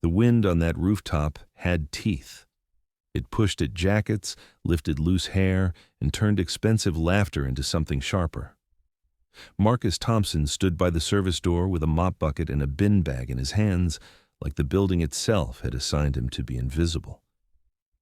The wind on that rooftop had teeth. It pushed at jackets, lifted loose hair, and turned expensive laughter into something sharper. Marcus Thompson stood by the service door with a mop bucket and a bin bag in his hands, like the building itself had assigned him to be invisible.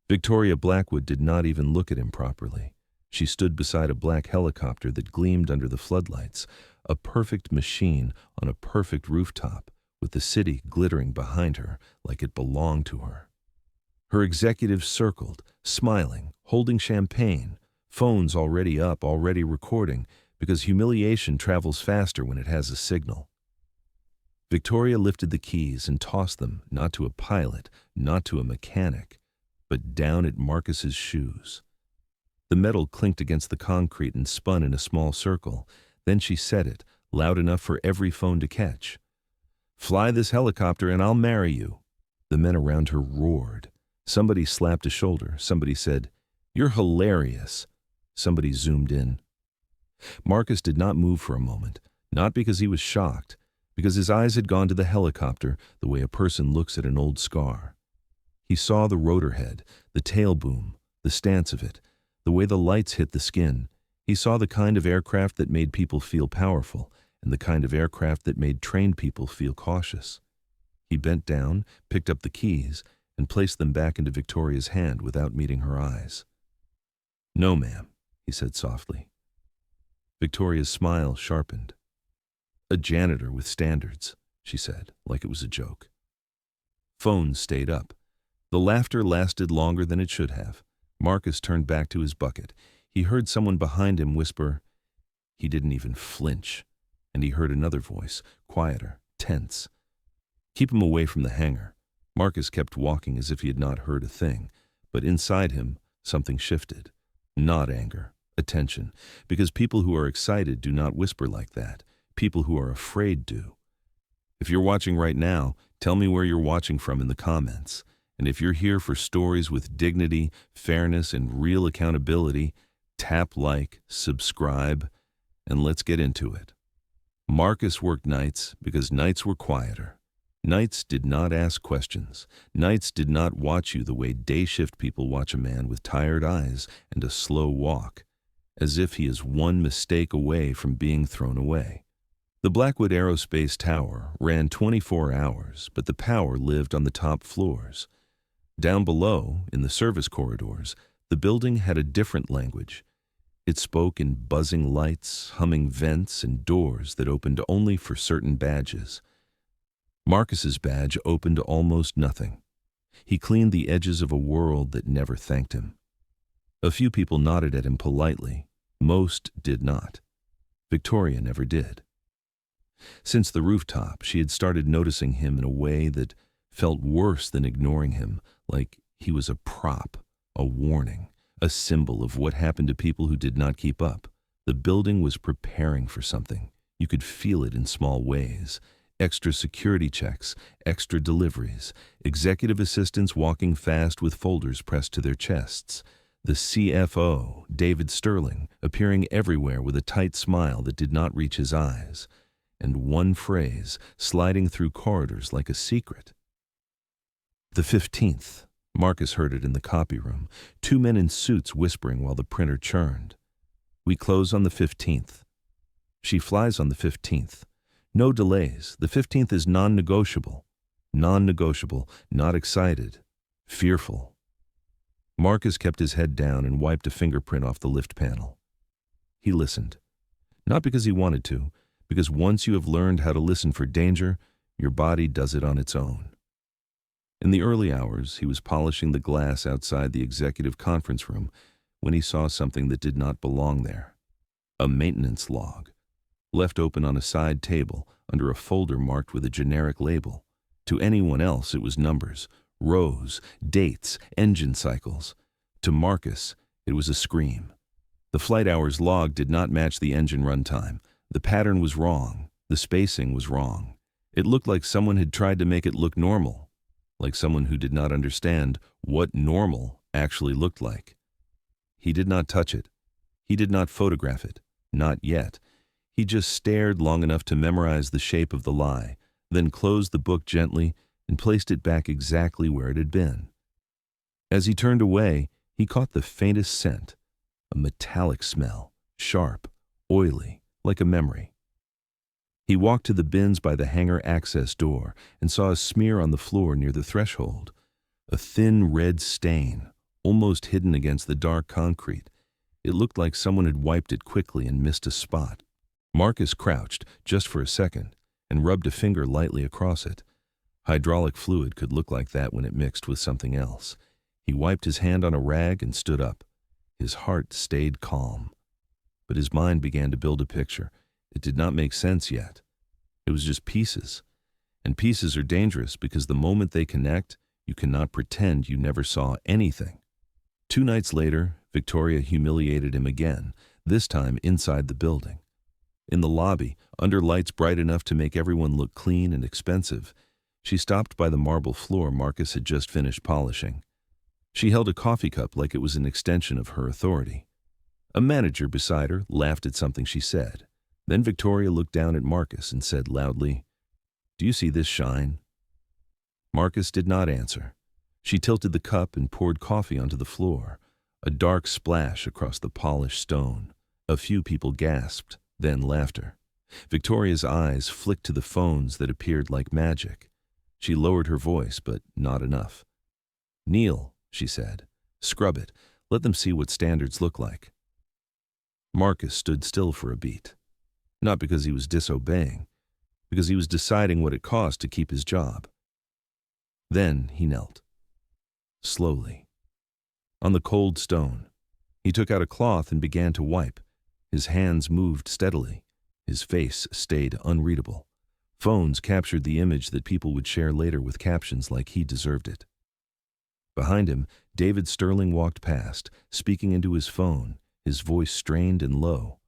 Victoria Blackwood did not even look at him properly. She stood beside a black helicopter that gleamed under the floodlights, a perfect machine on a perfect rooftop, with the city glittering behind her like it belonged to her. Her executives circled, smiling, holding champagne, phones already up, already recording, because humiliation travels faster when it has a signal. Victoria lifted the keys and tossed them, not to a pilot, not to a mechanic, but down at Marcus's shoes. The metal clinked against the concrete and spun in a small circle. Then she said it, loud enough for every phone to catch. "Fly this helicopter and I'll marry you." The men around her roared. Somebody slapped a shoulder. Somebody said, "You're hilarious." Somebody zoomed in. Marcus did not move for a moment, not because he was shocked, because his eyes had gone to the helicopter the way a person looks at an old scar. He saw the rotor head, the tail boom, the stance of it, the way the lights hit the skin. He saw the kind of aircraft that made people feel powerful and the kind of aircraft that made trained people feel cautious. He bent down, picked up the keys, and placed them back into Victoria's hand without meeting her eyes. "No, ma'am," he said softly. Victoria's smile sharpened. "A janitor with standards," she said, like it was a joke. Phones stayed up. The laughter lasted longer than it should have. Marcus turned back to his bucket. He heard someone behind him whisper. He didn't even flinch. And he heard another voice, quieter, tense. "Keep him away from the hangar." Marcus kept walking as if he had not heard a thing, but inside him, something shifted. Not anger, attention, because people who are excited do not whisper like that. People who are afraid do. If you're watching right now, tell me where you're watching from in the comments. And if you're here for stories with dignity, fairness, and real accountability, tap like, subscribe, and let's get into it. Marcus worked nights because nights were quieter. Nights did not ask questions. Nights did not watch you the way day shift people watch a man with tired eyes and a slow walk, as if he is one mistake away from being thrown away. The Blackwood Aerospace Tower ran 24 hours, but the power lived on the top floors. Down below, in the service corridors, the building had a different language. It spoke in buzzing lights, humming vents, and doors that opened only for certain badges. Marcus's badge opened to almost nothing. He cleaned the edges of a world that never thanked him. A few people nodded at him politely. Most did not. Victoria never did. Since the rooftop, she had started noticing him in a way that felt worse than ignoring him, like he was a prop, a warning, a symbol of what happened to people who did not keep up. The building was preparing for something. You could feel it in small ways. Extra security checks, extra deliveries, executive assistants walking fast with folders pressed to their chests, the CFO, David Sterling, appearing everywhere with a tight smile that did not reach his eyes, and one phrase sliding through corridors like a secret. The 15th. Marcus heard it in the copy room, 2 men in suits whispering while the printer churned. "We close on the 15th. She flies on the 15th. No delays. The 15th is non-negotiable. Non-negotiable, not excited. Fearful." Marcus kept his head down and wiped a fingerprint off the lift panel. He listened. Not because he wanted to, because once you have learned how to listen for danger, your body does it on its own. In the early hours, he was polishing the glass outside the executive conference room when he saw something that did not belong there. A maintenance log, left open on a side table under a folder marked with a generic label. To anyone else, it was numbers, rows, dates, engine cycles. To Marcus, it was a scream. The flight hours log did not match the engine runtime. The pattern was wrong. The spacing was wrong. It looked like someone had tried to make it look normal, like someone who did not understand what normal actually looked like. He did not touch it. He did not photograph it. Not yet. He just stared long enough to memorize the shape of the lie, then closed the book gently and placed it back exactly where it had been. As he turned away, he caught the faintest scent, a metallic smell, sharp, oily, like a memory. He walked to the bins by the hangar access door and saw a smear on the floor near the threshold, a thin red stain, almost hidden against the dark concrete. It looked like someone had wiped it quickly and missed a spot. Marcus crouched, just for a second, and rubbed a finger lightly across it. Hydraulic fluid could look like that when it mixed with something else. He wiped his hand on a rag and stood up. His heart stayed calm. But his mind began to build a picture. It did not make sense yet. It was just pieces. And pieces are dangerous because the moment they connect, you cannot pretend you never saw anything. 2 nights later, Victoria humiliated him again, this time inside the building. In the lobby, under lights bright enough to make everyone look clean and expensive, she stopped by the marble floor Marcus had just finished polishing. She held a coffee cup like it was an extension of her authority. A manager beside her laughed at something she said. Then Victoria looked down at Marcus and said loudly, "Do you see this shine?" Marcus did not answer. She tilted the cup and poured coffee onto the floor, a dark splash across the polished stone. A few people gasped, then laughter. Victoria's eyes flicked to the phones that appeared like magic. She lowered her voice, but not enough. "Kneel," she said. "Scrub it. Let them see what standards look like." Marcus stood still for a beat. Not because he was disobeying, because he was deciding what it cost to keep his job. Then he knelt. Slowly. On the cold stone, he took out a cloth and began to wipe. His hands moved steadily. His face stayed unreadable. Phones captured the image that people would share later with captions like he deserved it. Behind him, David Sterling walked past, speaking into his phone, his voice strained and low.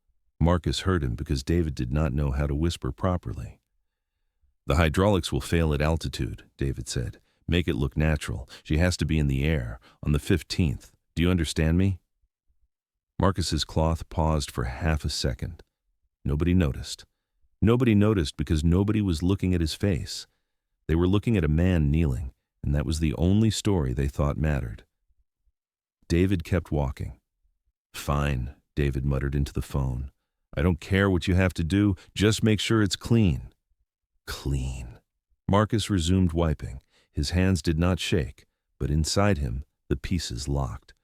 Marcus heard him because David did not know how to whisper properly. "The hydraulics will fail at altitude," David said. "Make it look natural. She has to be in the air, on the 15th. Do you understand me?" Marcus's cloth paused for half a second. Nobody noticed. Nobody noticed because nobody was looking at his face. They were looking at a man kneeling, and that was the only story they thought mattered. David kept walking. "Fine," David muttered into the phone. "I don't care what you have to do, just make sure it's clean." Clean. Marcus resumed wiping. His hands did not shake, but inside him, the pieces locked.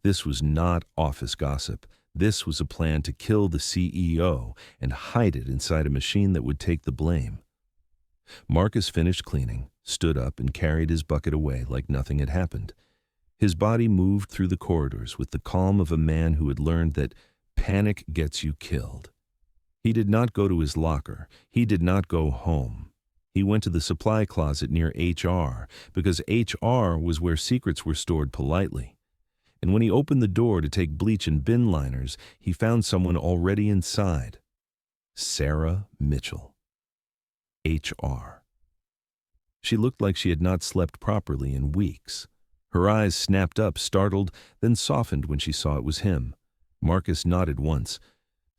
This was not office gossip. This was a plan to kill the CEO and hide it inside a machine that would take the blame. Marcus finished cleaning, stood up, and carried his bucket away like nothing had happened. His body moved through the corridors with the calm of a man who had learned that panic gets you killed. He did not go to his locker. He did not go home. He went to the supply closet near HR because HR was where secrets were stored politely. And when he opened the door to take bleach and bin liners, he found someone already inside. Sarah Mitchell. HR. She looked like she had not slept properly in weeks. Her eyes snapped up, startled, then softened when she saw it was him. Marcus nodded once.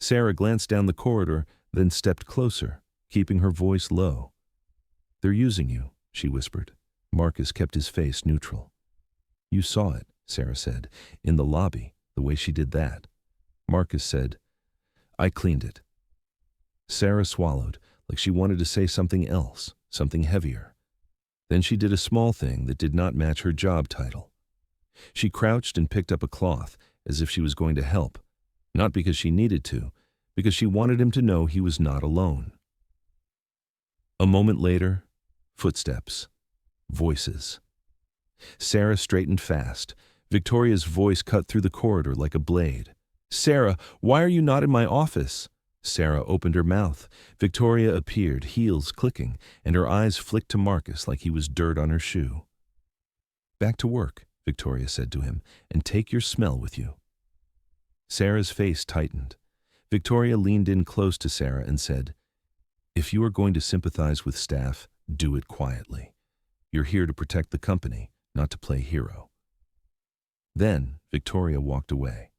Sarah glanced down the corridor, then stepped closer, keeping her voice low. "They're using you," she whispered. Marcus kept his face neutral. "You saw it," Sarah said, "in the lobby, the way she did that." Marcus said, "I cleaned it." Sarah swallowed, like she wanted to say something else, something heavier. Then she did a small thing that did not match her job title. She crouched and picked up a cloth, as if she was going to help, not because she needed to, because she wanted him to know he was not alone. A moment later, footsteps, voices. Sarah straightened fast. Victoria's voice cut through the corridor like a blade. "Sarah, why are you not in my office?" Sarah opened her mouth. Victoria appeared, heels clicking, and her eyes flicked to Marcus like he was dirt on her shoe. "Back to work," Victoria said to him, "and take your smell with you." Sarah's face tightened. Victoria leaned in close to Sarah and said, "If you are going to sympathize with staff, do it quietly. You're here to protect the company, not to play hero." Then Victoria walked away.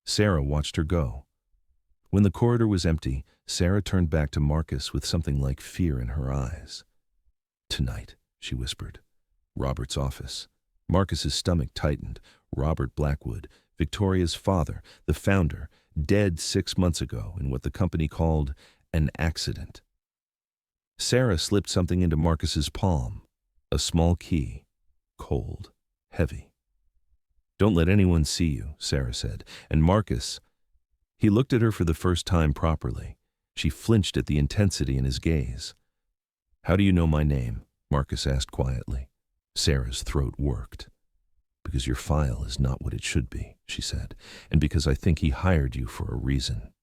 Sarah watched her go. When the corridor was empty, Sarah turned back to Marcus with something like fear in her eyes. "Tonight," she whispered. Robert's office. Marcus's stomach tightened. Robert Blackwood, Victoria's father, the founder, dead 6 months ago in what the company called an accident. Sarah slipped something into Marcus's palm. A small key. Cold. Heavy. "Don't let anyone see you," Sarah said. And Marcus, he looked at her for the first time properly. She flinched at the intensity in his gaze. "How do you know my name?" Marcus asked quietly. Sarah's throat worked. "Because your file is not what it should be," she said, "and because I think he hired you for a reason."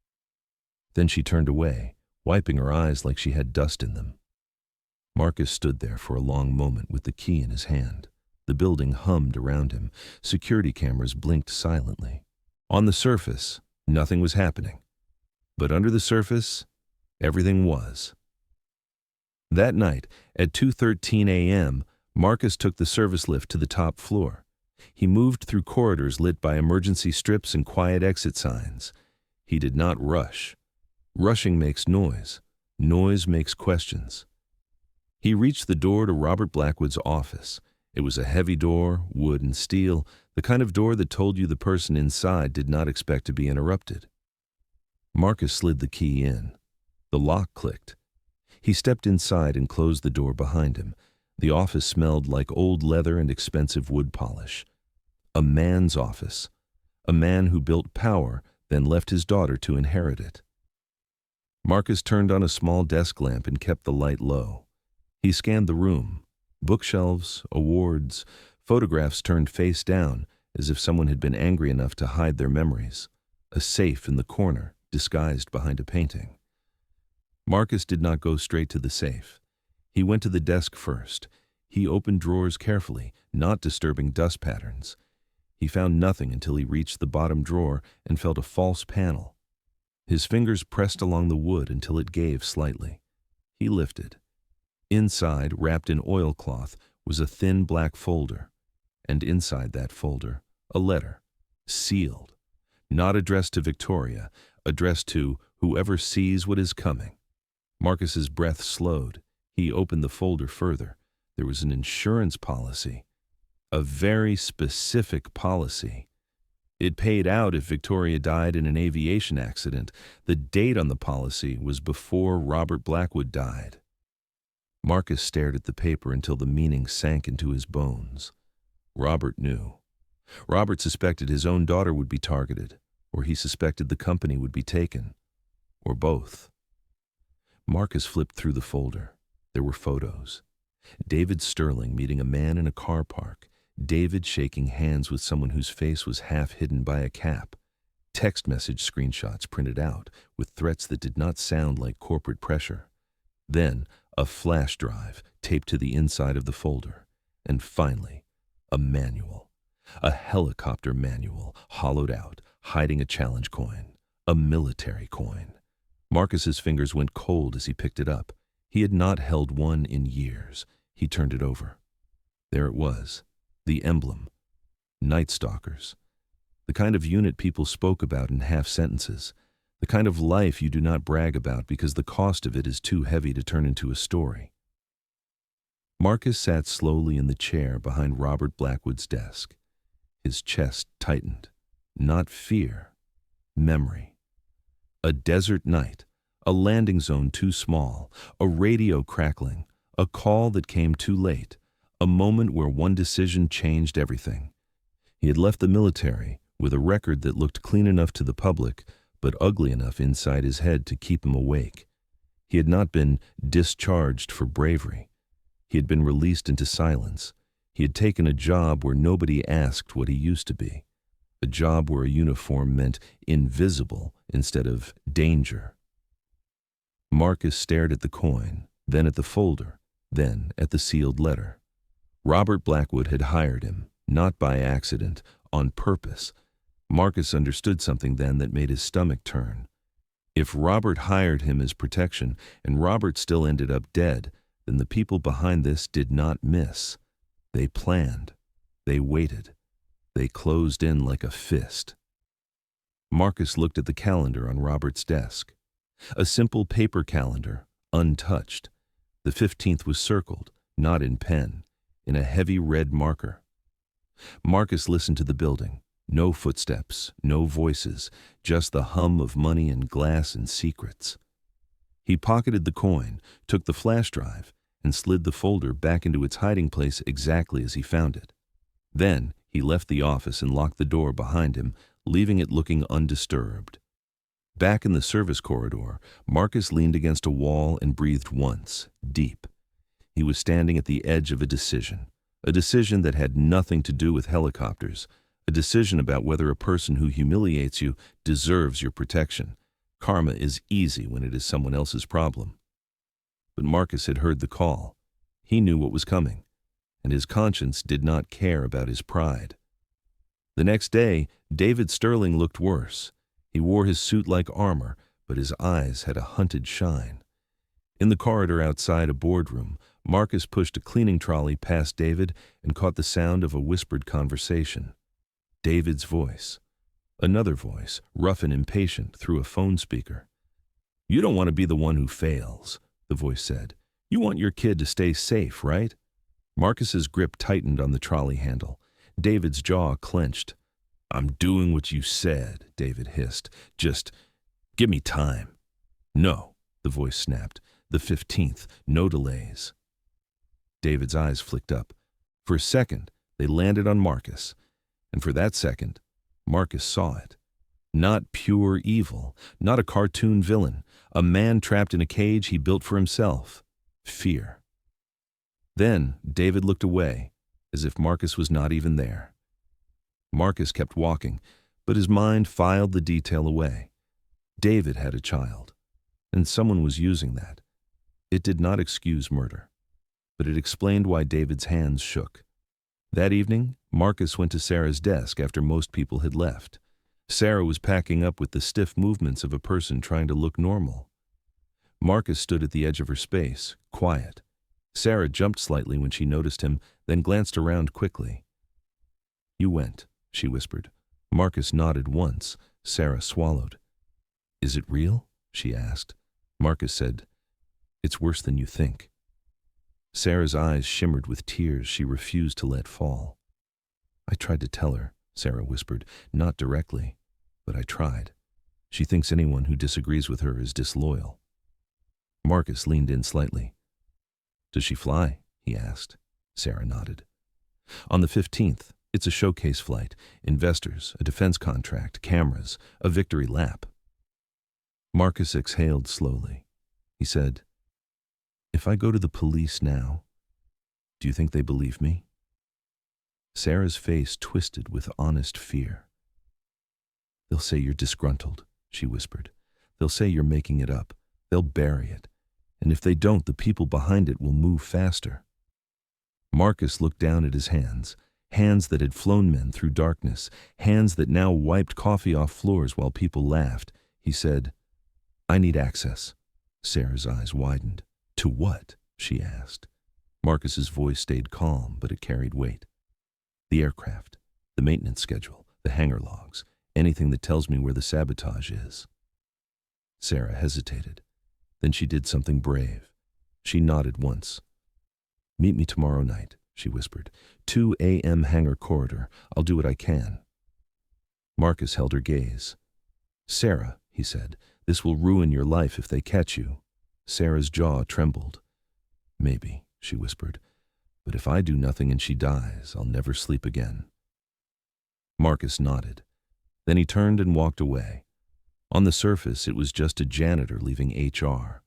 Then she turned away, wiping her eyes like she had dust in them. Marcus stood there for a long moment with the key in his hand. The building hummed around him. Security cameras blinked silently. On the surface, nothing was happening. But under the surface, everything was. That night, at 2:13 a.m., Marcus took the service lift to the top floor. He moved through corridors lit by emergency strips and quiet exit signs. He did not rush. Rushing makes noise. Noise makes questions. He reached the door to Robert Blackwood's office. It was a heavy door, wood and steel, the kind of door that told you the person inside did not expect to be interrupted. Marcus slid the key in. The lock clicked. He stepped inside and closed the door behind him. The office smelled like old leather and expensive wood polish. A man's office. A man who built power, then left his daughter to inherit it. Marcus turned on a small desk lamp and kept the light low. He scanned the room. Bookshelves, awards, photographs turned face down, as if someone had been angry enough to hide their memories. A safe in the corner, disguised behind a painting. Marcus did not go straight to the safe. He went to the desk first. He opened drawers carefully, not disturbing dust patterns. He found nothing until he reached the bottom drawer and felt a false panel. His fingers pressed along the wood until it gave slightly. He lifted. Inside, wrapped in oilcloth, was a thin black folder. And inside that folder, a letter, sealed. Not addressed to Victoria, addressed to whoever sees what is coming. Marcus's breath slowed. He opened the folder further. There was an insurance policy. A very specific policy. It paid out if Victoria died in an aviation accident. The date on the policy was before Robert Blackwood died. Marcus stared at the paper until the meaning sank into his bones. Robert knew. Robert suspected his own daughter would be targeted, or he suspected the company would be taken, or both. Marcus flipped through the folder. There were photos. David Sterling meeting a man in a car park. David shaking hands with someone whose face was half hidden by a cap. Text message screenshots printed out with threats that did not sound like corporate pressure. Then, a flash drive taped to the inside of the folder. And finally, a manual. A helicopter manual, hollowed out, hiding a challenge coin. A military coin. Marcus's fingers went cold as he picked it up. He had not held one in years. He turned it over. There it was, the emblem. Night Stalkers. The kind of unit people spoke about in half sentences. The kind of life you do not brag about because the cost of it is too heavy to turn into a story. Marcus sat slowly in the chair behind Robert Blackwood's desk. His chest tightened. Not fear. Memory. A desert night. A landing zone too small. A radio crackling. A call that came too late. A moment where one decision changed everything. He had left the military with a record that looked clean enough to the public, but ugly enough inside his head to keep him awake. He had not been discharged for bravery. He had been released into silence. He had taken a job where nobody asked what he used to be. A job where a uniform meant invisible instead of danger. Marcus stared at the coin, then at the folder, then at the sealed letter. Robert Blackwood had hired him, not by accident, on purpose. Marcus understood something then that made his stomach turn. If Robert hired him as protection, and Robert still ended up dead, then the people behind this did not miss. They planned. They waited. They closed in like a fist. Marcus looked at the calendar on Robert's desk. A simple paper calendar, untouched. The 15th was circled, not in pen, in a heavy red marker. Marcus listened to the building. No footsteps, no voices, just the hum of money and glass and secrets. He pocketed the coin, took the flash drive, and slid the folder back into its hiding place exactly as he found it. Then he left the office and locked the door behind him, leaving it looking undisturbed. Back in the service corridor, Marcus leaned against a wall and breathed once, deep. He was standing at the edge of a decision that had nothing to do with helicopters, a decision about whether a person who humiliates you deserves your protection. Karma is easy when it is someone else's problem. But Marcus had heard the call. He knew what was coming, and his conscience did not care about his pride. The next day, David Sterling looked worse. He wore his suit like armor, but his eyes had a hunted shine. In the corridor outside a boardroom, Marcus pushed a cleaning trolley past David and caught the sound of a whispered conversation. David's voice. Another voice, rough and impatient, through a phone speaker. "You don't want to be the one who fails," the voice said. "You want your kid to stay safe, right?" Marcus's grip tightened on the trolley handle. David's jaw clenched. "I'm doing what you said," David hissed. "Just give me time." "No," the voice snapped. "The 15th, no delays." David's eyes flicked up. For a second, they landed on Marcus. And for that second, Marcus saw it. Not pure evil, not a cartoon villain, a man trapped in a cage he built for himself. Fear. Then David looked away, as if Marcus was not even there. Marcus kept walking, but his mind filed the detail away. David had a child, and someone was using that. It did not excuse murder, but it explained why David's hands shook. That evening, Marcus went to Sarah's desk after most people had left. Sarah was packing up with the stiff movements of a person trying to look normal. Marcus stood at the edge of her space, quiet. Sarah jumped slightly when she noticed him, then glanced around quickly. "You went," she whispered. Marcus nodded once. Sarah swallowed. "Is it real?" she asked. Marcus said, "It's worse than you think." Sarah's eyes shimmered with tears she refused to let fall. "I tried to tell her," Sarah whispered, "not directly, but I tried. She thinks anyone who disagrees with her is disloyal." Marcus leaned in slightly. "Does she fly?" he asked. Sarah nodded. "On the 15th, it's a showcase flight. Investors, a defense contract, cameras, a victory lap." Marcus exhaled slowly. He said, "If I go to the police now, do you think they believe me?" Sarah's face twisted with honest fear. "They'll say you're disgruntled," she whispered. "They'll say you're making it up. They'll bury it. And if they don't, the people behind it will move faster." Marcus looked down at his hands that had flown men through darkness, hands that now wiped coffee off floors while people laughed. He said, "I need access." Sarah's eyes widened. "To what?" she asked. Marcus's voice stayed calm, but it carried weight. "The aircraft, the maintenance schedule, the hangar logs, anything that tells me where the sabotage is." Sarah hesitated. Then she did something brave. She nodded once. "Meet me tomorrow night," she whispered. 2 a.m. hangar corridor. I'll do what I can." Marcus held her gaze. "Sarah," he said, "this will ruin your life if they catch you." Sarah's jaw trembled. "Maybe," she whispered, "but if I do nothing and she dies, I'll never sleep again." Marcus nodded. Then he turned and walked away. On the surface, it was just a janitor leaving HR.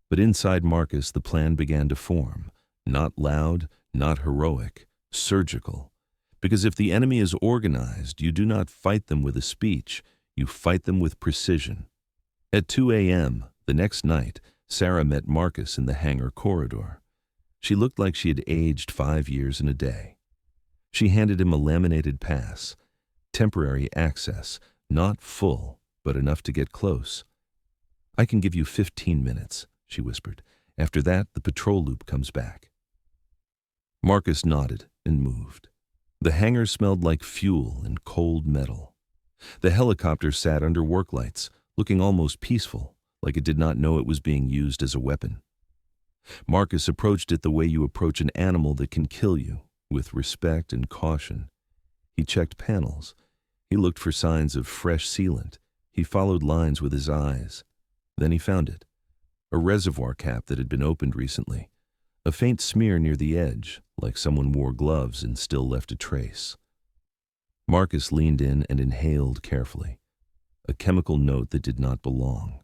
But inside Marcus, the plan began to form. Not loud, not heroic, surgical. Because if the enemy is organized, you do not fight them with a speech, you fight them with precision. At 2 a.m., the next night, Sarah met Marcus in the hangar corridor. She looked like she had aged 5 years in a day. She handed him a laminated pass. Temporary access, not full, but enough to get close. "I can give you 15 minutes, she whispered. "After that, the patrol loop comes back." Marcus nodded and moved. The hangar smelled like fuel and cold metal. The helicopter sat under work lights, looking almost peaceful, like it did not know it was being used as a weapon. Marcus approached it the way you approach an animal that can kill you, with respect and caution. He checked panels. He looked for signs of fresh sealant. He followed lines with his eyes. Then he found it. A reservoir cap that had been opened recently. A faint smear near the edge, like someone wore gloves and still left a trace. Marcus leaned in and inhaled carefully. A chemical note that did not belong.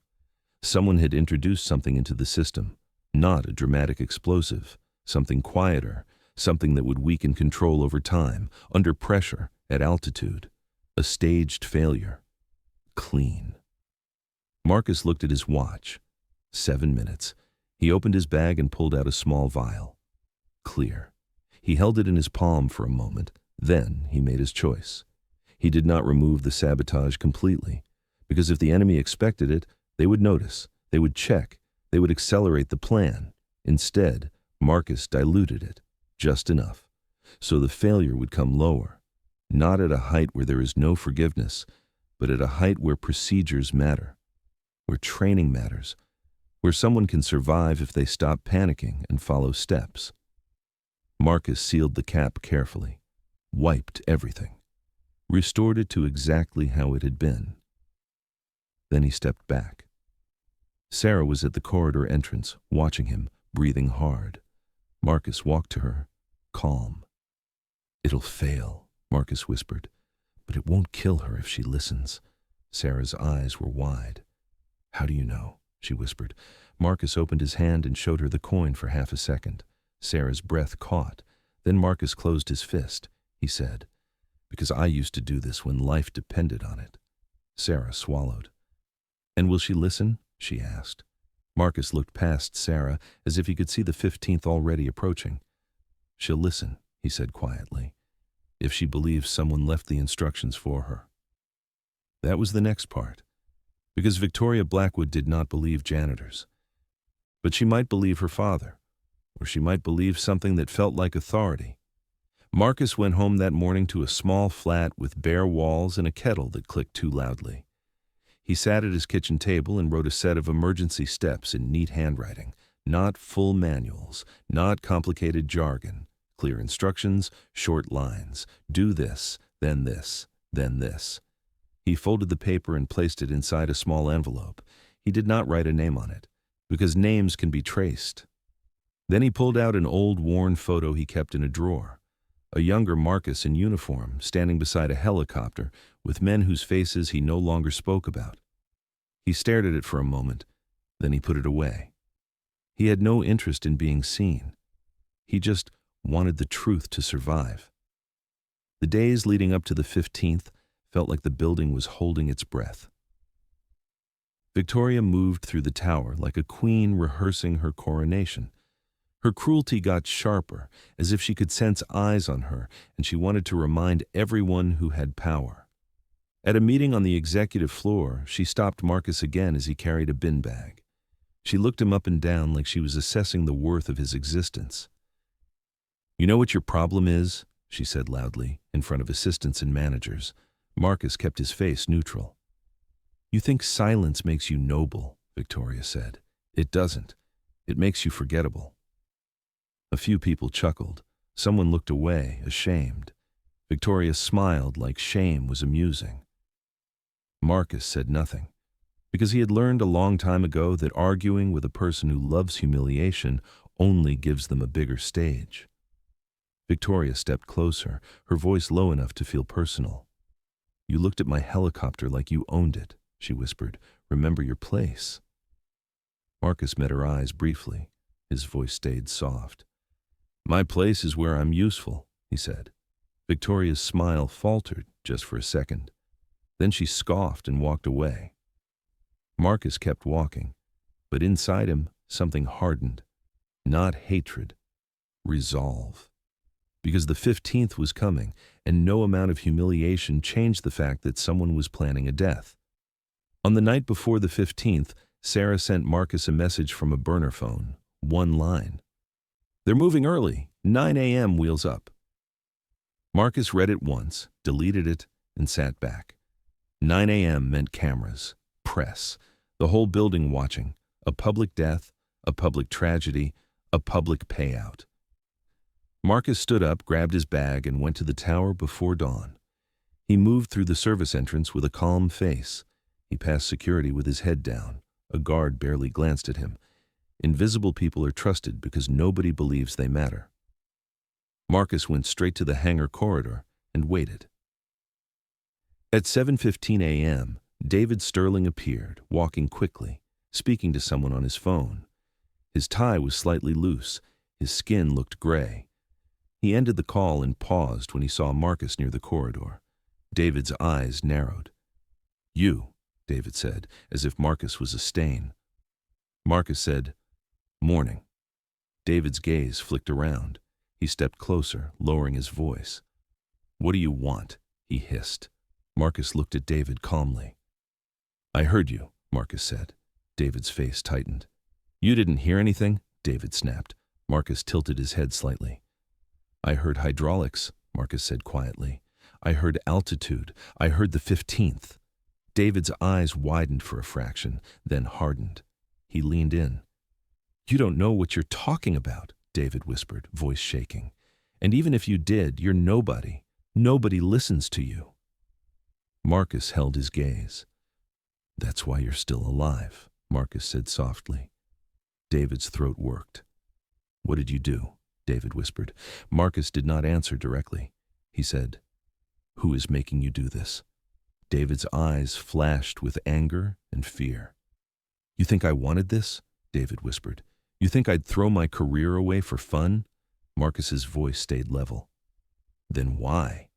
Someone had introduced something into the system, not a dramatic explosive, something quieter, something that would weaken control over time, under pressure, at altitude. A staged failure. Clean. Marcus looked at his watch. 7 minutes. He opened his bag and pulled out a small vial. Clear. He held it in his palm for a moment. Then he made his choice. He did not remove the sabotage completely, because if the enemy expected it, they would notice, they would check, they would accelerate the plan. Instead, Marcus diluted it, just enough, so the failure would come lower, not at a height where there is no forgiveness, but at a height where procedures matter, where training matters, where someone can survive if they stop panicking and follow steps. Marcus sealed the cap carefully, wiped everything, restored it to exactly how it had been. Then he stepped back. Sarah was at the corridor entrance, watching him, breathing hard. Marcus walked to her, calm. "It'll fail," Marcus whispered, "but it won't kill her if she listens." Sarah's eyes were wide. "How do you know?" she whispered. Marcus opened his hand and showed her the coin for half a second. Sarah's breath caught. Then Marcus closed his fist. He said, "Because I used to do this when life depended on it." Sarah swallowed. "And will she listen?" she asked. Marcus looked past Sarah as if he could see the 15th already approaching. "She'll listen," he said quietly, "if she believes someone left the instructions for her." That was the next part, because Victoria Blackwood did not believe janitors. But she might believe her father, or she might believe something that felt like authority. Marcus went home that morning to a small flat with bare walls and a kettle that clicked too loudly. He sat at his kitchen table and wrote a set of emergency steps in neat handwriting, not full manuals, not complicated jargon, clear instructions, short lines. Do this, then this, then this. He folded the paper and placed it inside a small envelope. He did not write a name on it, because names can be traced. Then he pulled out an old, worn photo he kept in a drawer. A younger Marcus in uniform, standing beside a helicopter, with men whose faces he no longer spoke about. He stared at it for a moment, then he put it away. He had no interest in being seen. He just wanted the truth to survive. The days leading up to the 15th felt like the building was holding its breath. Victoria moved through the tower like a queen rehearsing her coronation. Her cruelty got sharper, as if she could sense eyes on her, and she wanted to remind everyone who had power. At a meeting on the executive floor, she stopped Marcus again as he carried a bin bag. She looked him up and down like she was assessing the worth of his existence. "You know what your problem is?" she said loudly, in front of assistants and managers. Marcus kept his face neutral. "You think silence makes you noble," Victoria said. "It doesn't. It makes you forgettable." A few people chuckled. Someone looked away, ashamed. Victoria smiled like shame was amusing. Marcus said nothing, because he had learned a long time ago that arguing with a person who loves humiliation only gives them a bigger stage. Victoria stepped closer, her voice low enough to feel personal. "You looked at my helicopter like you owned it," she whispered. "Remember your place." Marcus met her eyes briefly. His voice stayed soft. "My place is where I'm useful," he said. Victoria's smile faltered just for a second. Then she scoffed and walked away. Marcus kept walking, but inside him something hardened. Not hatred, resolve. Because the 15th was coming, and no amount of humiliation changed the fact that someone was planning a death. On the night before the 15th, Sarah sent Marcus a message from a burner phone, one line. "They're moving early, 9 a.m. wheels up." Marcus read it once, deleted it, and sat back. 9 a.m. meant cameras, press, the whole building watching, a public death, a public tragedy, A public payout. Marcus stood up, grabbed his bag, and went to the tower before dawn. He moved through the service entrance with a calm face. He passed security with his head down. A guard barely glanced at him. Invisible people are trusted because nobody believes they matter. Marcus went straight to the hangar corridor and waited. At 7:15 a.m., David Sterling appeared, walking quickly, speaking to someone on his phone. His tie was slightly loose. His skin looked gray. He ended the call and paused when he saw Marcus near the corridor. David's eyes narrowed. "You," David said, as if Marcus was a stain. Marcus said, "Morning." David's gaze flicked around. He stepped closer, lowering his voice. "What do you want?" he hissed. Marcus looked at David calmly. "I heard you," Marcus said. David's face tightened. "You didn't hear anything?" David snapped. Marcus tilted his head slightly. "I heard hydraulics," Marcus said quietly. "I heard altitude. I heard the 15th. David's eyes widened for a fraction, then hardened. He leaned in. "You don't know what you're talking about," David whispered, voice shaking. "And even if you did, you're nobody. Nobody listens to you." Marcus held his gaze. "That's why you're still alive," Marcus said softly. David's throat worked. "What did you do?" David whispered. Marcus did not answer directly. He said, "Who is making you do this?" David's eyes flashed with anger and fear. "You think I wanted this?" David whispered. "You think I'd throw my career away for fun?" Marcus's voice stayed level. "Then why?"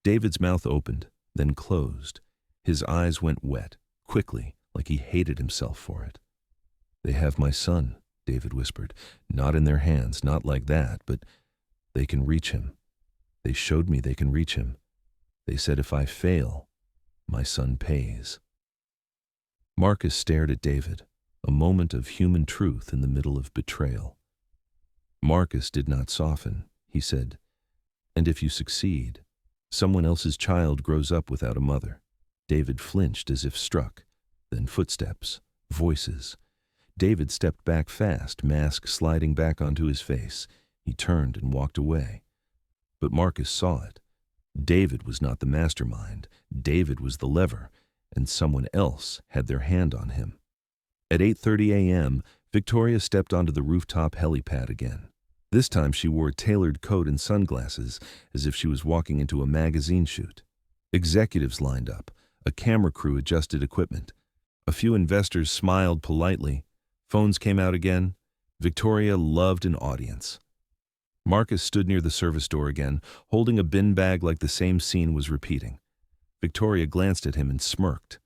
David's mouth opened, then closed. His eyes went wet, quickly, like he hated himself for it. "They have my son," David whispered. "Not in their hands, not like that, but they can reach him. They showed me they can reach him. They said if I fail, my son pays." Marcus stared at David, a moment of human truth in the middle of betrayal. Marcus did not soften. He said, "And if you succeed, someone else's child grows up without a mother." David flinched as if struck. Then footsteps, voices. David stepped back fast, mask sliding back onto his face. He turned and walked away. But Marcus saw it. David was not the mastermind. David was the lever, and someone else had their hand on him. At 8:30 a.m., Victoria stepped onto the rooftop helipad again. This time she wore a tailored coat and sunglasses, as if she was walking into a magazine shoot. Executives lined up. A camera crew adjusted equipment. A few investors smiled politely. Phones came out again. Victoria loved an audience. Marcus stood near the service door again, holding a bin bag like the same scene was repeating. Victoria glanced at him and smirked.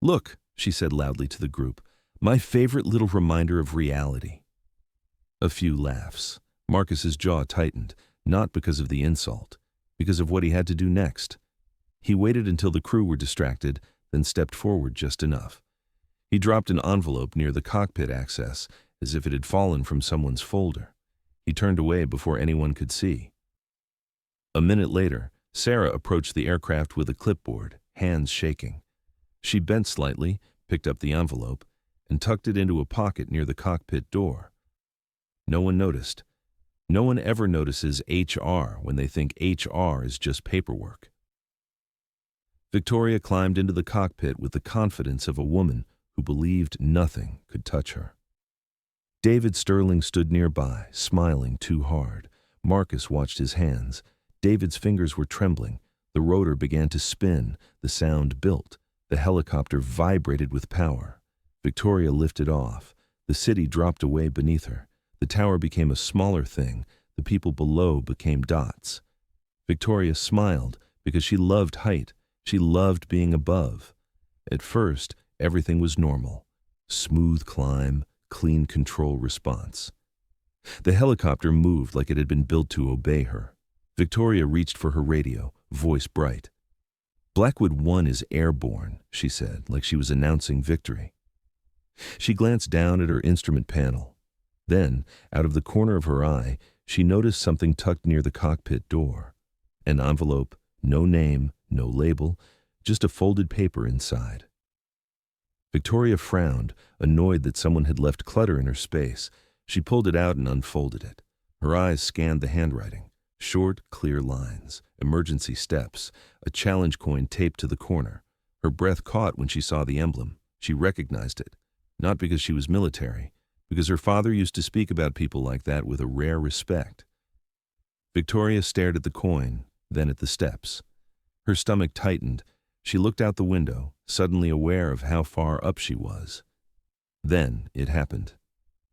"Look," she said loudly to the group, "my favorite little reminder of reality." A few laughs. Marcus's jaw tightened, not because of the insult, because of what he had to do next. He waited until the crew were distracted, then stepped forward just enough. He dropped an envelope near the cockpit access, as if it had fallen from someone's folder. He turned away before anyone could see. A minute later, Sarah approached the aircraft with a clipboard, hands shaking. She bent slightly, picked up the envelope, and tucked it into a pocket near the cockpit door. No one noticed. No one ever notices HR when they think HR is just paperwork. Victoria climbed into the cockpit with the confidence of a woman who believed nothing could touch her. David Sterling stood nearby, smiling too hard. Marcus watched his hands. David's fingers were trembling. The rotor began to spin. The sound built. The helicopter vibrated with power. Victoria lifted off. The city dropped away beneath her. The tower became a smaller thing. The people below became dots. Victoria smiled because she loved height. She loved being above. At first, everything was normal. Smooth climb, clean control response. The helicopter moved like it had been built to obey her. Victoria reached for her radio, voice bright. "Blackwood 1 is airborne," she said, like she was announcing victory. She glanced down at her instrument panel. Then, out of the corner of her eye, she noticed something tucked near the cockpit door. An envelope, no name, no label, just a folded paper inside. Victoria frowned, annoyed that someone had left clutter in her space. She pulled it out and unfolded it. Her eyes scanned the handwriting. Short, clear lines, emergency steps, a challenge coin taped to the corner. Her breath caught when she saw the emblem. She recognized it, not because she was military, because her father used to speak about people like that with a rare respect. Victoria stared at the coin, then at the steps. Her stomach tightened. She looked out the window, suddenly aware of how far up she was. Then it happened.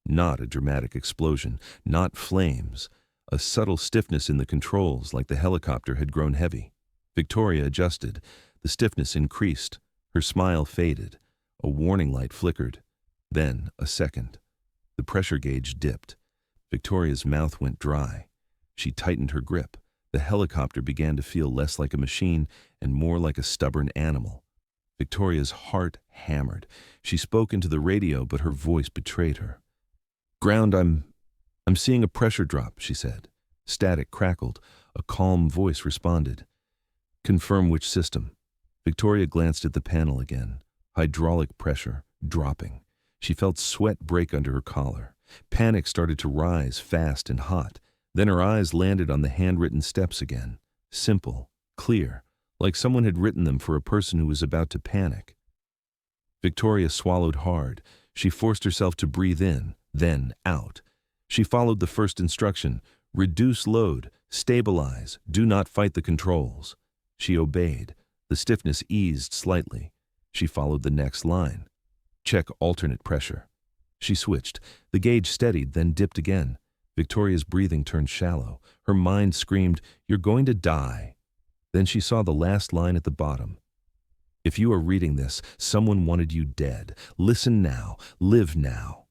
Not a dramatic explosion, not flames, a subtle stiffness in the controls like the helicopter had grown heavy. Victoria adjusted. The stiffness increased. Her smile faded. A warning light flickered. Then a second. The pressure gauge dipped. Victoria's mouth went dry. She tightened her grip. The helicopter began to feel less like a machine and more like a stubborn animal. Victoria's heart hammered. She spoke into the radio, but her voice betrayed her. "Ground, I'm seeing a pressure drop," she said. Static crackled. A calm voice responded. "Confirm which system." Victoria glanced at the panel again. Hydraulic pressure, dropping. She felt sweat break under her collar. Panic started to rise, fast and hot. Then her eyes landed on the handwritten steps again. Simple, clear, like someone had written them for a person who was about to panic. Victoria swallowed hard. She forced herself to breathe in, then out. She followed the first instruction: reduce load, stabilize, do not fight the controls. She obeyed. The stiffness eased slightly. She followed the next line. Check alternate pressure. She switched. The gauge steadied, then dipped again. Victoria's breathing turned shallow. Her mind screamed, "You're going to die." Then she saw the last line at the bottom. "If you are reading this, someone wanted you dead. Listen now. Live now."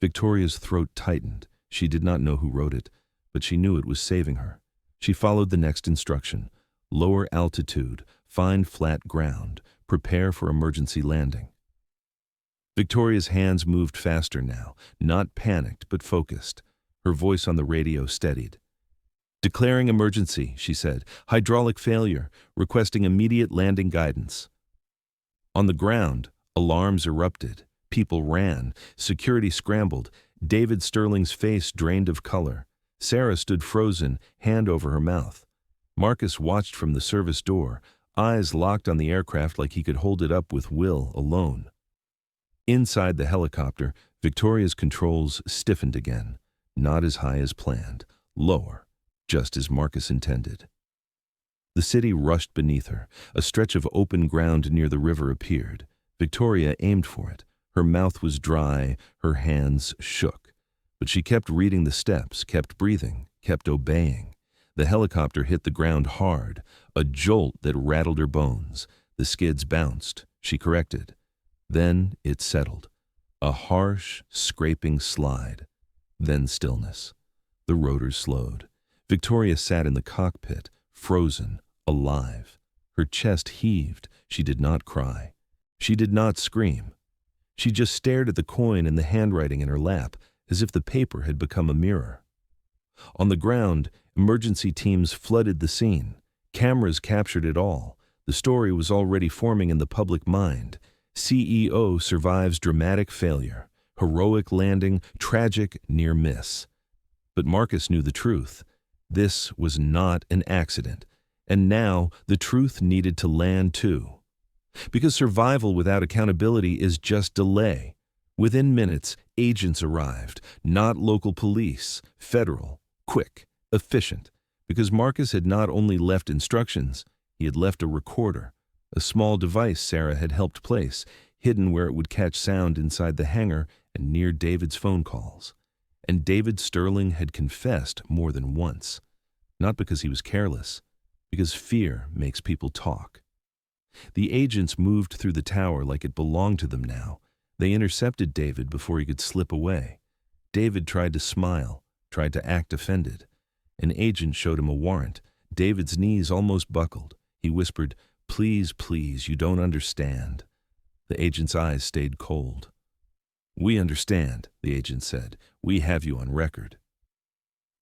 Victoria's throat tightened. She did not know who wrote it, but she knew it was saving her. She followed the next instruction. Lower altitude, find flat ground, prepare for emergency landing. Victoria's hands moved faster now, not panicked but focused. Her voice on the radio steadied. "Declaring emergency," she said. "Hydraulic failure, requesting immediate landing guidance." On the ground, alarms erupted. People ran. Security scrambled. David Sterling's face drained of color. Sarah stood frozen, hand over her mouth. Marcus watched from the service door, eyes locked on the aircraft like he could hold it up with will alone. Inside the helicopter, Victoria's controls stiffened again. Not as high as planned. Lower, just as Marcus intended. The city rushed beneath her. A stretch of open ground near the river appeared. Victoria aimed for it. Her mouth was dry, her hands shook. But she kept reading the steps, kept breathing, kept obeying. The helicopter hit the ground hard, a jolt that rattled her bones. The skids bounced. She corrected. Then it settled. A harsh, scraping slide. Then stillness. The rotors slowed. Victoria sat in the cockpit, frozen, alive. Her chest heaved. She did not cry. She did not scream. She just stared at the coin and the handwriting in her lap, as if the paper had become a mirror. On the ground, emergency teams flooded the scene. Cameras captured it all. The story was already forming in the public mind. CEO survives dramatic failure. Heroic landing, tragic near miss. But Marcus knew the truth. This was not an accident. And now the truth needed to land too. Because survival without accountability is just delay. Within minutes, agents arrived, not local police, federal, quick, efficient. Because Marcus had not only left instructions, he had left a recorder, a small device Sarah had helped place, hidden where it would catch sound inside the hangar and near David's phone calls. And David Sterling had confessed more than once. Not because he was careless, because fear makes people talk. The agents moved through the tower like it belonged to them now. They intercepted David before he could slip away. David tried to smile, tried to act offended. An agent showed him a warrant. David's knees almost buckled. He whispered, "Please, please, you don't understand." The agent's eyes stayed cold. "We understand," the agent said. "We have you on record."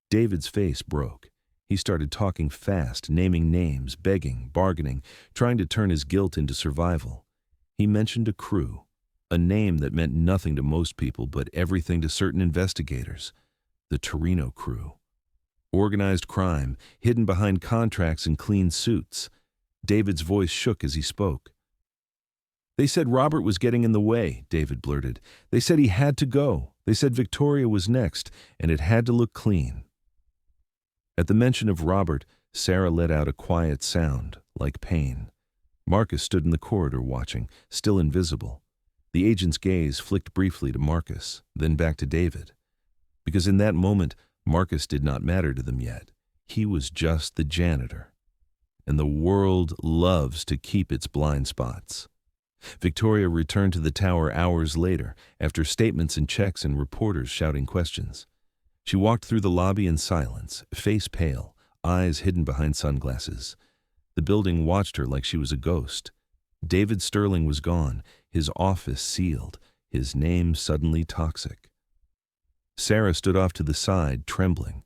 David's face broke. He started talking fast, naming names, begging, bargaining, trying to turn his guilt into survival. He mentioned a crew. A name that meant nothing to most people but everything to certain investigators. The Torino Crew. Organized crime, hidden behind contracts and clean suits. David's voice shook as he spoke. "They said Robert was getting in the way," David blurted. "They said he had to go. They said Victoria was next, and it had to look clean." At the mention of Robert, Sarah let out a quiet sound, like pain. Marcus stood in the corridor watching, still invisible. The agent's gaze flicked briefly to Marcus, then back to David. Because in that moment, Marcus did not matter to them yet. He was just the janitor. And the world loves to keep its blind spots. Victoria returned to the tower hours later, after statements and checks and reporters shouting questions. She walked through the lobby in silence, face pale, eyes hidden behind sunglasses. The building watched her like she was a ghost. David Sterling was gone, his office sealed, his name suddenly toxic. Sarah stood off to the side, trembling.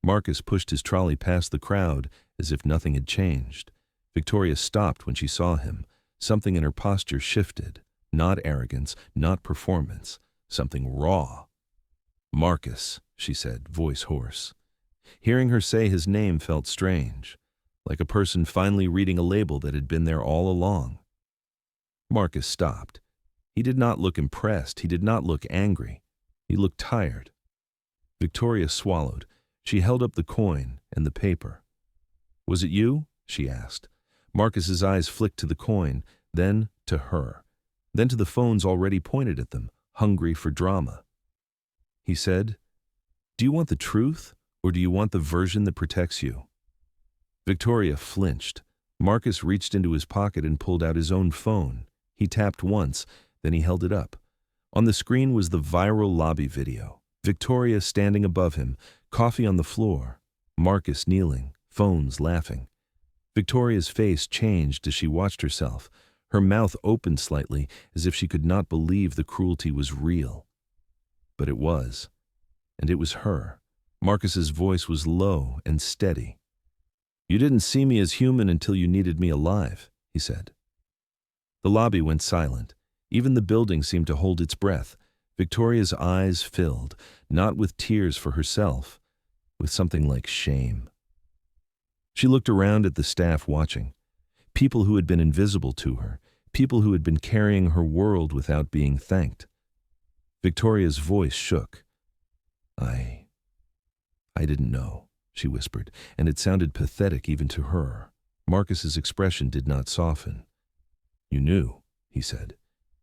Marcus pushed his trolley past the crowd as if nothing had changed. Victoria stopped when she saw him. Something in her posture shifted. Not arrogance, not performance. Something raw. "Marcus," she said, voice hoarse. Hearing her say his name felt strange, like a person finally reading a label that had been there all along. Marcus stopped. He did not look impressed. He did not look angry. He looked tired. Victoria swallowed. She held up the coin and the paper. "Was it you?" she asked. Marcus's eyes flicked to the coin, then to her, then to the phones already pointed at them, hungry for drama. He said, "Do you want the truth, or do you want the version that protects you?" Victoria flinched. Marcus reached into his pocket and pulled out his own phone. He tapped once, then he held it up. On the screen was the viral lobby video. Victoria standing above him, coffee on the floor. Marcus kneeling, phones laughing. Victoria's face changed as she watched herself. Her mouth opened slightly, as if she could not believe the cruelty was real. But it was. And it was her. Marcus's voice was low and steady. "You didn't see me as human until you needed me alive," he said. The lobby went silent. Even the building seemed to hold its breath. Victoria's eyes filled, not with tears for herself, with something like shame. She looked around at the staff watching, people who had been invisible to her, people who had been carrying her world without being thanked. Victoria's voice shook. I didn't know," she whispered, and it sounded pathetic even to her. Marcus's expression did not soften. "You knew," he said.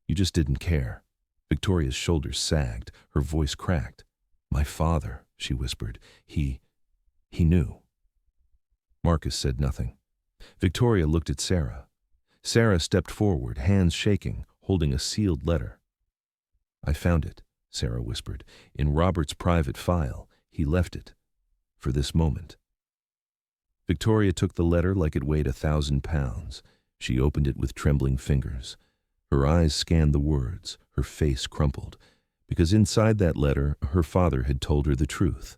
"You just didn't care." Victoria's shoulders sagged, her voice cracked. "My father," she whispered. He knew." Marcus said nothing. Victoria looked at Sarah. Sarah stepped forward, hands shaking, holding a sealed letter. "I found it," Sarah whispered. "In Robert's private file. He left it. For this moment." Victoria took the letter like it weighed 1,000 pounds. She opened it with trembling fingers. Her eyes scanned the words, her face crumpled, because inside that letter her father had told her the truth.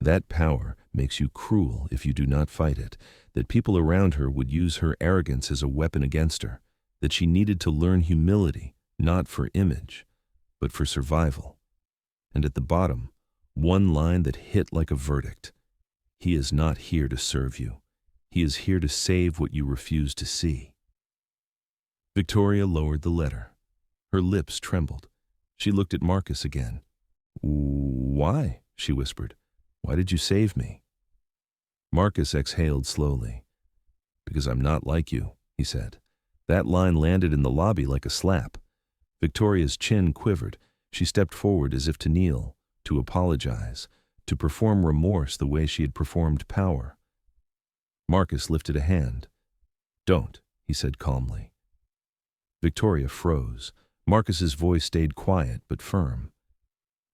That power makes you cruel if you do not fight it, that people around her would use her arrogance as a weapon against her, that she needed to learn humility, not for image, but for survival. And at the bottom, one line that hit like a verdict. "He is not here to serve you. He is here to save what you refuse to see." Victoria lowered the letter. Her lips trembled. She looked at Marcus again. "Why?" she whispered. "Why did you save me?" Marcus exhaled slowly. "Because I'm not like you," he said. That line landed in the lobby like a slap. Victoria's chin quivered. She stepped forward as if to kneel, to apologize, to perform remorse the way she had performed power. Marcus lifted a hand. "Don't," he said calmly. Victoria froze. Marcus's voice stayed quiet but firm.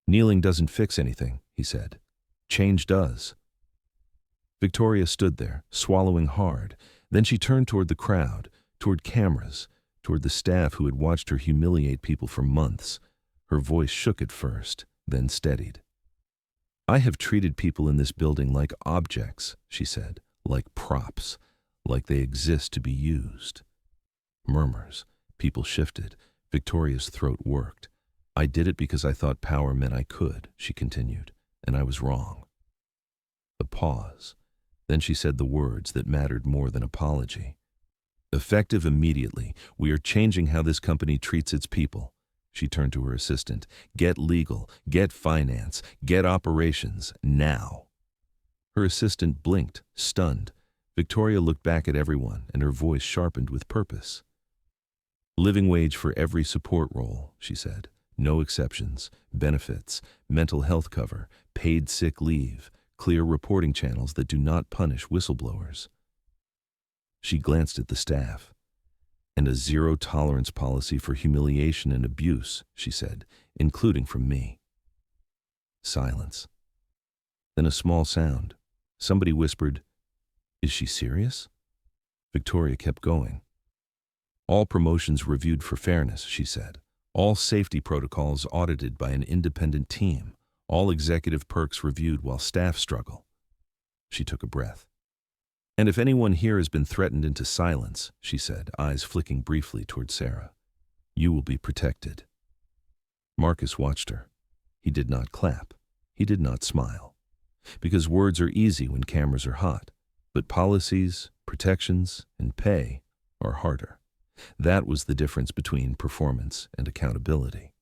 "Kneeling doesn't fix anything," he said. "Change does." Victoria stood there, swallowing hard. Then she turned toward the crowd, toward cameras, toward the staff who had watched her humiliate people for months. Her voice shook at first, then steadied. "I have treated people in this building like objects," she said, "like props, like they exist to be used." Murmurs. People shifted. Victoria's throat worked. I did it because I thought power meant I could, she continued, and I was wrong. A pause. Then she said the words that mattered more than apology. Effective immediately, we are changing how this company treats its people. She turned to her assistant. Get legal, get finance, get operations, now. Her assistant blinked, stunned. Victoria looked back at everyone, and her voice sharpened with purpose. Living wage for every support role, she said. No exceptions, benefits, mental health cover, paid sick leave, clear reporting channels that do not punish whistleblowers. She glanced at the staff. And a zero-tolerance policy for humiliation and abuse, she said, including from me. Silence. Then a small sound. Somebody whispered, "Is she serious?" Victoria kept going. All promotions reviewed for fairness, she said. All safety protocols audited by an independent team. All executive perks reviewed while staff struggle. She took a breath. And if anyone here has been threatened into silence, she said, eyes flicking briefly toward Sarah, you will be protected. Marcus watched her. He did not clap. He did not smile. Because words are easy when cameras are hot, but policies, protections, and pay are harder. That was the difference between performance and accountability.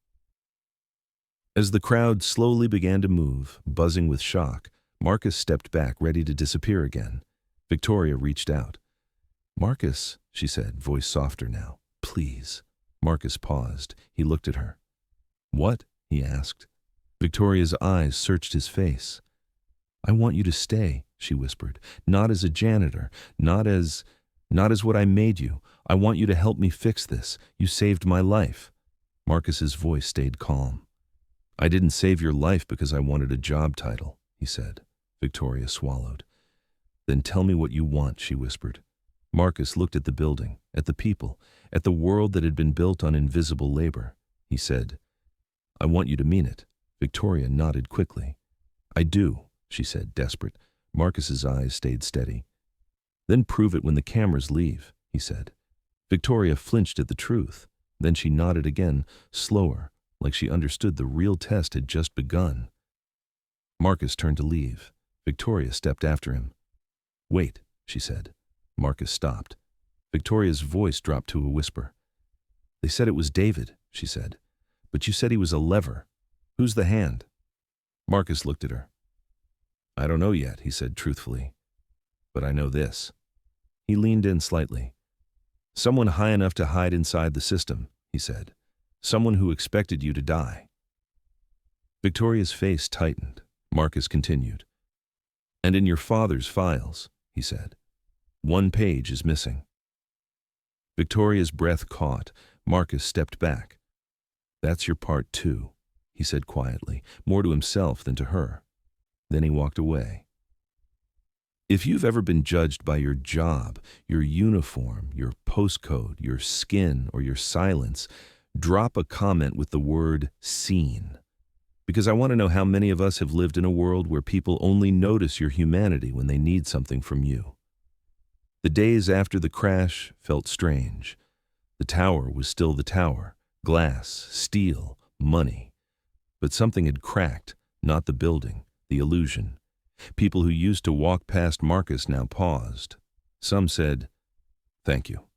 As the crowd slowly began to move, buzzing with shock, Marcus stepped back, ready to disappear again. Victoria reached out. "Marcus," she said, voice softer now. "Please." Marcus paused. He looked at her. "What?" he asked. Victoria's eyes searched his face. "I want you to stay," she whispered. "Not as a janitor, not as what I made you. I want you to help me fix this. You saved my life." Marcus's voice stayed calm. "I didn't save your life because I wanted a job title," he said. Victoria swallowed. "Then tell me what you want," she whispered. Marcus looked at the building, at the people, at the world that had been built on invisible labor. He said, "I want you to mean it." Victoria nodded quickly. "I do," she said, desperate. Marcus's eyes stayed steady. "Then prove it when the cameras leave," he said. Victoria flinched at the truth. Then she nodded again, slower, like she understood the real test had just begun. Marcus turned to leave. Victoria stepped after him. "Wait," she said. Marcus stopped. Victoria's voice dropped to a whisper. "They said it was David," she said. "But you said he was a lever. Who's the hand?" Marcus looked at her. "I don't know yet," he said truthfully. "But I know this." He leaned in slightly. "Someone high enough to hide inside the system," he said. "Someone who expected you to die." Victoria's face tightened. Marcus continued. "And in your father's files," he said. "One page is missing." Victoria's breath caught. Marcus stepped back. "That's your part too," he said quietly, more to himself than to her. Then he walked away. If you've ever been judged by your job, your uniform, your postcode, your skin, or your silence, drop a comment with the word "seen." Because I want to know how many of us have lived in a world where people only notice your humanity when they need something from you. The days after the crash felt strange. The tower was still the tower, glass, steel, money. But something had cracked, not the building, the illusion. People who used to walk past Marcus now paused. Some said, "Thank you."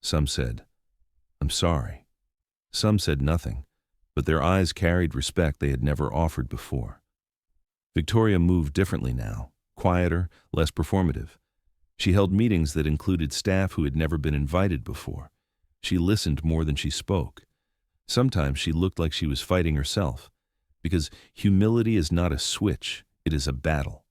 Some said, "I'm sorry." Some said nothing, but their eyes carried respect they had never offered before. Victoria moved differently now, quieter, less performative. She held meetings that included staff who had never been invited before. She listened more than she spoke. Sometimes she looked like she was fighting herself, because humility is not a switch, it is a battle.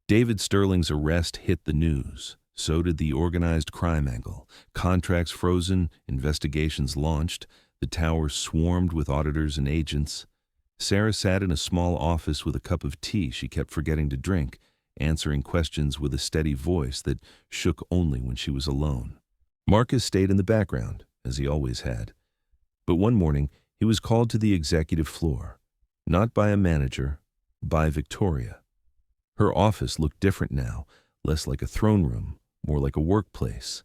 David Sterling's arrest hit the news. So did the organized crime angle. Contracts frozen, investigations launched. The tower swarmed with auditors and agents. Sarah sat in a small office with a cup of tea she kept forgetting to drink, answering questions with a steady voice that shook only when she was alone. Marcus stayed in the background, as he always had. But one morning, he was called to the executive floor. Not by a manager, by Victoria. Her office looked different now, less like a throne room, more like a workplace.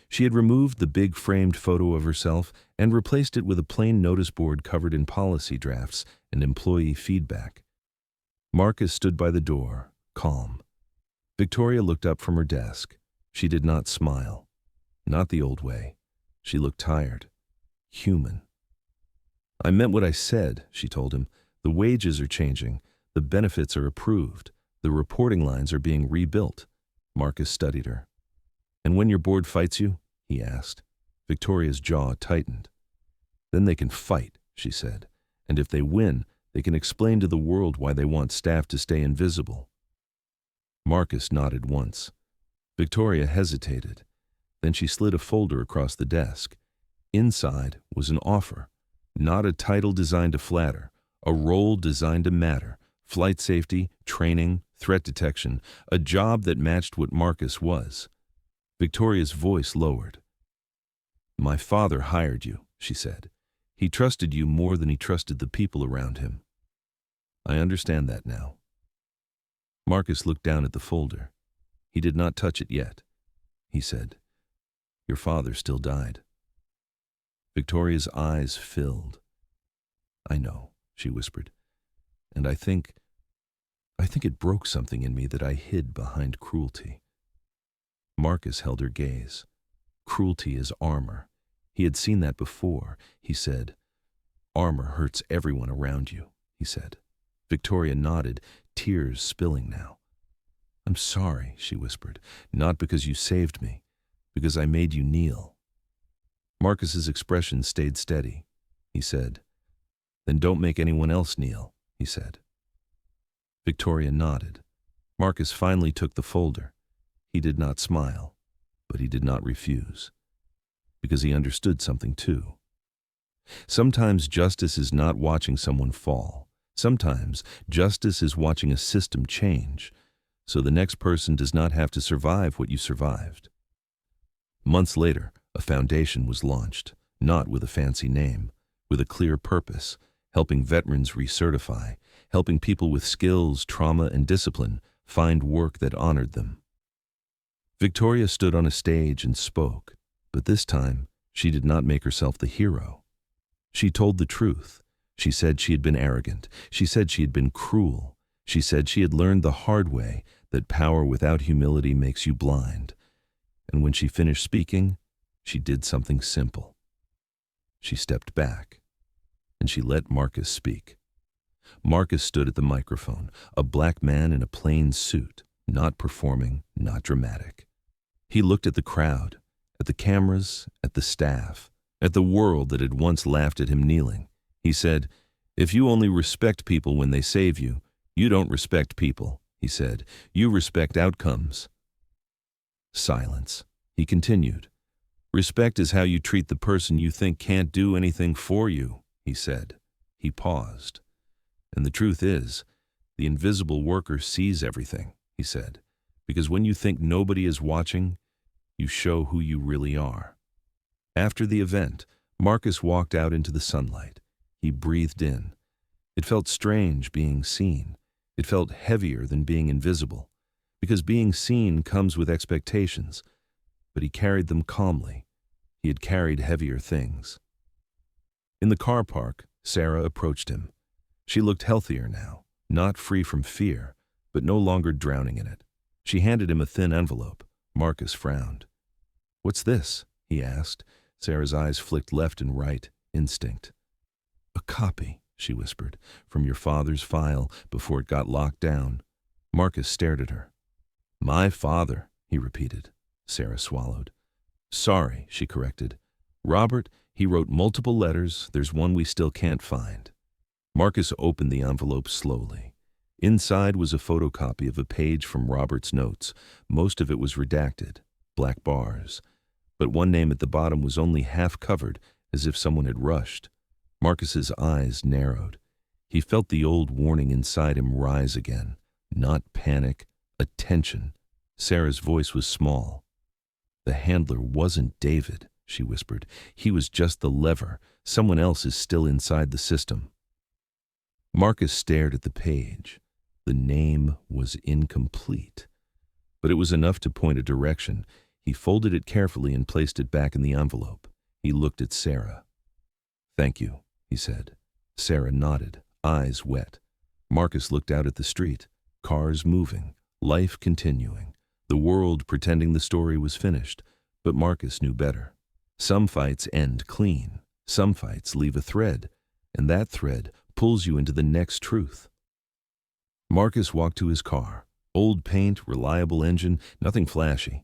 She had removed the big framed photo of herself and replaced it with a plain notice board covered in policy drafts and employee feedback. Marcus stood by the door, calm. Victoria looked up from her desk. She did not smile. Not the old way. She looked tired. Human. "I meant what I said," she told him. "The wages are changing. The benefits are approved. The reporting lines are being rebuilt." Marcus studied her. "And when your board fights you?" he asked. Victoria's jaw tightened. "Then they can fight," she said. "And if they win, they can explain to the world why they want staff to stay invisible." Marcus nodded once. Victoria hesitated. Then she slid a folder across the desk. Inside was an offer. Not a title designed to flatter, a role designed to matter. Flight safety, training, threat detection, a job that matched what Marcus was. Victoria's voice lowered. "My father hired you," she said. "He trusted you more than he trusted the people around him." "I understand that now." Marcus looked down at the folder. He did not touch it yet. He said, "Your father still died." Victoria's eyes filled. "I know," she whispered. "And I think it broke something in me that I hid behind cruelty." Marcus held her gaze. Cruelty is armor. He had seen that before. He said, "Armor hurts everyone around you," he said. Victoria nodded, tears spilling now. "I'm sorry," she whispered, "not because you saved me, because I made you kneel." Marcus's expression stayed steady. He said, "Then don't make anyone else kneel," he said. Victoria nodded. Marcus finally took the folder. He did not smile, but he did not refuse. Because he understood something too. Sometimes justice is not watching someone fall. Sometimes justice is watching a system change, so the next person does not have to survive what you survived. Months later, a foundation was launched, not with a fancy name, with a clear purpose, helping veterans recertify, helping people with skills, trauma, and discipline find work that honored them. Victoria stood on a stage and spoke, but this time she did not make herself the hero. She told the truth. She said she had been arrogant. She said she had been cruel. She said she had learned the hard way that power without humility makes you blind. And when she finished speaking, she did something simple. She stepped back, and she let Marcus speak. Marcus stood at the microphone, a black man in a plain suit, not performing, not dramatic. He looked at the crowd, at the cameras, at the staff, at the world that had once laughed at him kneeling. He said, "If you only respect people when they save you, you don't respect people," he said. "You respect outcomes." Silence. He continued, "Respect is how you treat the person you think can't do anything for you," he said. He paused. "And the truth is, the invisible worker sees everything," he said, "because when you think nobody is watching, you show who you really are." After the event, Marcus walked out into the sunlight. He breathed in. It felt strange being seen. It felt heavier than being invisible, because being seen comes with expectations, but he carried them calmly. He had carried heavier things. In the car park, Sarah approached him. She looked healthier now, not free from fear, but no longer drowning in it. She handed him a thin envelope. Marcus frowned. "What's this?" he asked. Sarah's eyes flicked left and right, instinct. "A copy," she whispered, "from your father's file before it got locked down." Marcus stared at her. "My father," he repeated. Sarah swallowed. "Sorry," she corrected. "Robert, he wrote multiple letters. There's one we still can't find." Marcus opened the envelope slowly. Inside was a photocopy of a page from Robert's notes. Most of it was redacted, black bars. But one name at the bottom was only half covered, as if someone had rushed. Marcus's eyes narrowed. He felt the old warning inside him rise again. Not panic, attention. Sarah's voice was small. "The handler wasn't David," she whispered. "He was just the lever. Someone else is still inside the system." Marcus stared at the page. The name was incomplete, but it was enough to point a direction. He folded it carefully and placed it back in the envelope. He looked at Sarah. "Thank you," he said. Sarah nodded, eyes wet. Marcus looked out at the street. Cars moving, life continuing, the world pretending the story was finished. But Marcus knew better. Some fights end clean. Some fights leave a thread, and that thread pulls you into the next truth. Marcus walked to his car. Old paint, reliable engine, nothing flashy.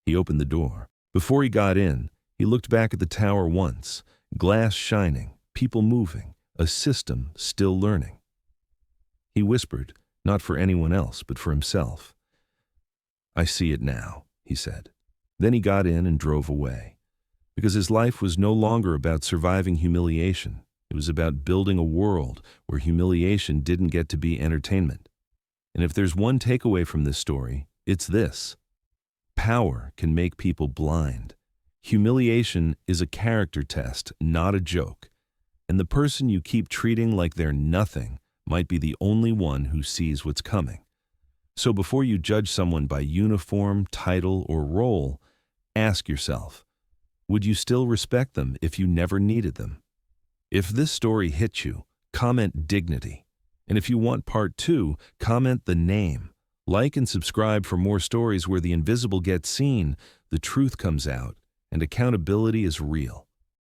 He opened the door. Before he got in, he looked back at the tower once. Glass shining, people moving, a system still learning. He whispered, not for anyone else, but for himself. "I see it now," he said. Then he got in and drove away. Because his life was no longer about surviving humiliation. It was about building a world where humiliation didn't get to be entertainment. And if there's one takeaway from this story, it's this. Power can make people blind. Humiliation is a character test, not a joke. And the person you keep treating like they're nothing might be the only one who sees what's coming. So before you judge someone by uniform, title, or role, ask yourself, would you still respect them if you never needed them? If this story hit you, comment dignity. And if you want part 2, comment the name. Like and subscribe for more stories where the invisible gets seen, the truth comes out, and accountability is real.